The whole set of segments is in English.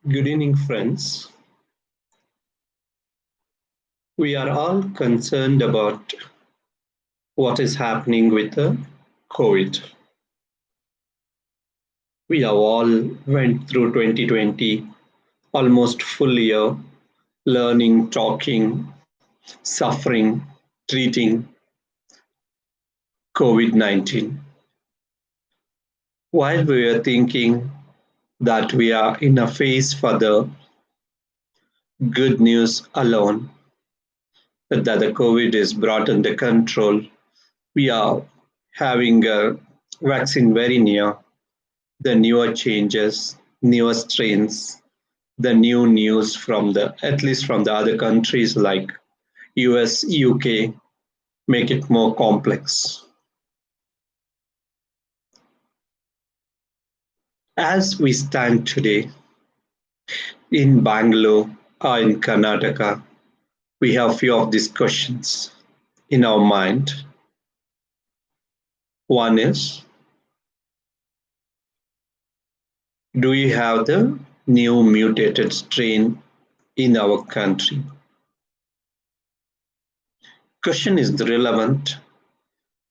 Good evening, friends. We are all concerned about what is happening with the COVID. We have all went through 2020, almost full year, learning, talking, suffering, treating COVID-19. While we were thinking that we are in a phase for the good news alone, that the COVID is brought under control, we are having a vaccine very near, the newer changes, newer strains, the new news from the at least from the other countries like US, UK make it more complex. As we stand today in Bangalore or in Karnataka, we have few of these questions in our mind. One is, do we have the new mutated strain in our country? Question is relevant,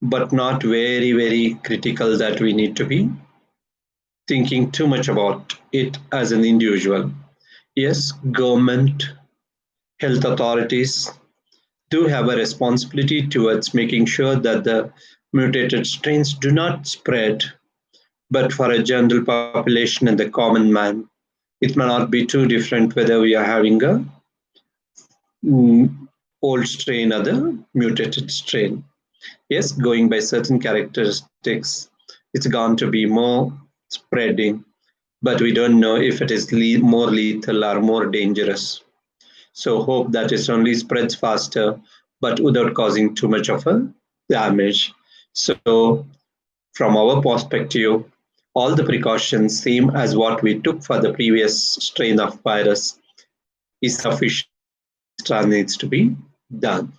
but not very critical that we need to be thinking too much about it as an individual. Yes, government, health authorities do have a responsibility towards making sure that the mutated strains do not spread, but for a general population and the common man, it may not be too different whether we are having a old strain or the mutated strain. Yes, going by certain characteristics, it's going to be more spreading, but we don't know if it is more lethal or more dangerous. So hope that it only spreads faster, but without causing too much of a damage. So from our perspective, all the precautions, same as what we took for the previous strain of virus, is sufficient. Extra needs to be done.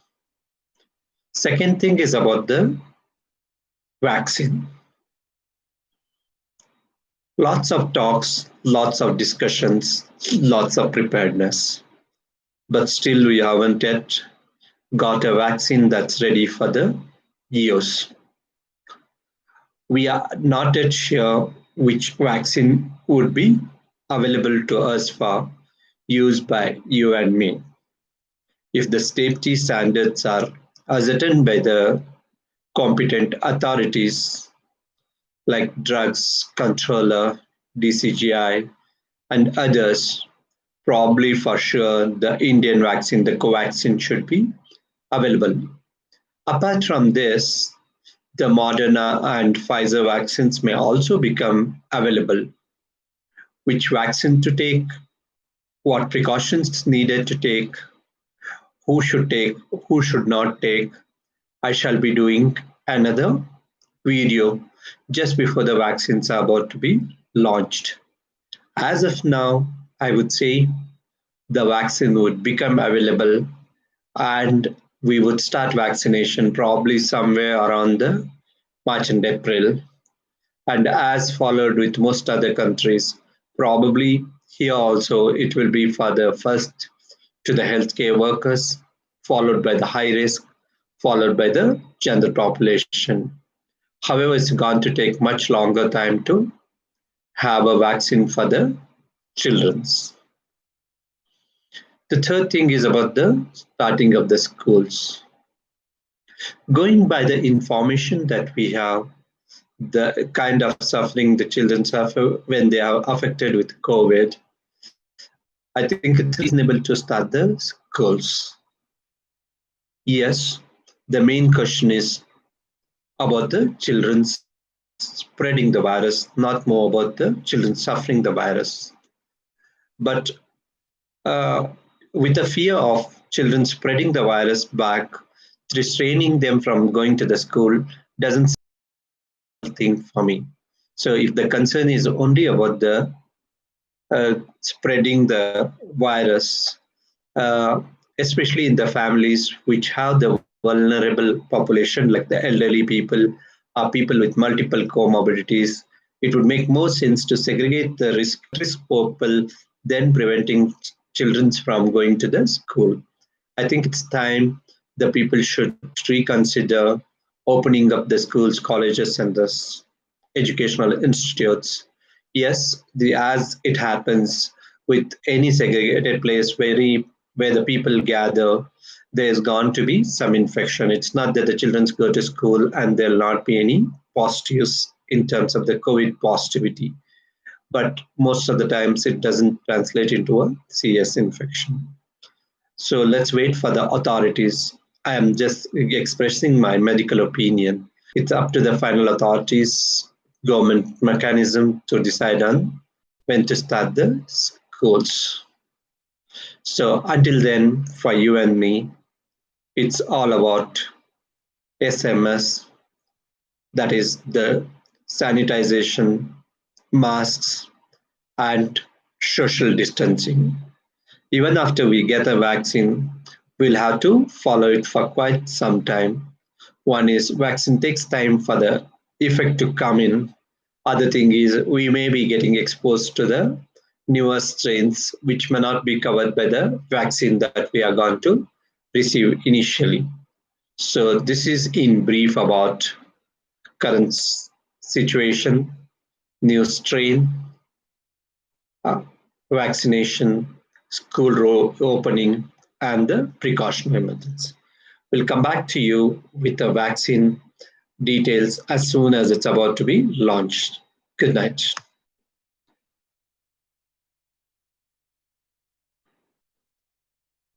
Second thing is about the vaccine. Lots of talks, lots of discussions, lots of preparedness. But still we haven't yet got a vaccine that's ready for the use. We are not yet sure which vaccine would be available to us for use by you and me. If the safety standards are ascertained by the competent authorities like drugs controller, DCGI, and others, probably for sure the Indian vaccine, the Covaxin, should be available. Apart from this, the Moderna and Pfizer vaccines may also become available. Which vaccine to take, what precautions needed to take, take, who should not take. I shall be doing another video just before the vaccines are about to be launched. As of now, I would say the vaccine would become available and we would start vaccination probably somewhere around the March and April. And as followed with most other countries, probably here also it will be for the first to the healthcare workers, followed by the high risk, followed by the general population. However, it's going to take much longer time to have a vaccine for the children's. The third thing is about the starting of the schools. Going by the information that we have, the kind of suffering the children suffer when they are affected with COVID, I think it's reasonable to start the schools. Yes, the main question is about the children spreading the virus, not more about the children suffering the virus. But with the fear of children spreading the virus back, restraining them from going to the school doesn't thing for me. So if the concern is only about the spreading the virus, especially in the families which have the vulnerable population like the elderly people or people with multiple comorbidities, it would make more sense to segregate the risk people then preventing children from going to the school. I think it's time the people should reconsider opening up the schools, colleges, and the educational institutes. Yes, as it happens with any segregated place where the people gather, there's going to be some infection. It's not that the children go to school and there'll not be any positives in terms of the COVID positivity, but most of the times it doesn't translate into a serious infection. So let's wait for the authorities. I am just expressing my medical opinion. It's up to the final authorities, government mechanism to decide on when to start the schools. So until then, for you and me, it's all about SMS, that is the sanitization, masks, and social distancing. Even after we get a vaccine, we'll have to follow it for quite some time. One is vaccine takes time for the effect to come in. Other thing is we may be getting exposed to the newer strains which may not be covered by the vaccine that we are going to receive initially. So this is in brief about current situation, new strain, uh, vaccination, school opening, and the precautionary methods. We'll come back to you with the vaccine details as soon as it's about to be launched. Good night.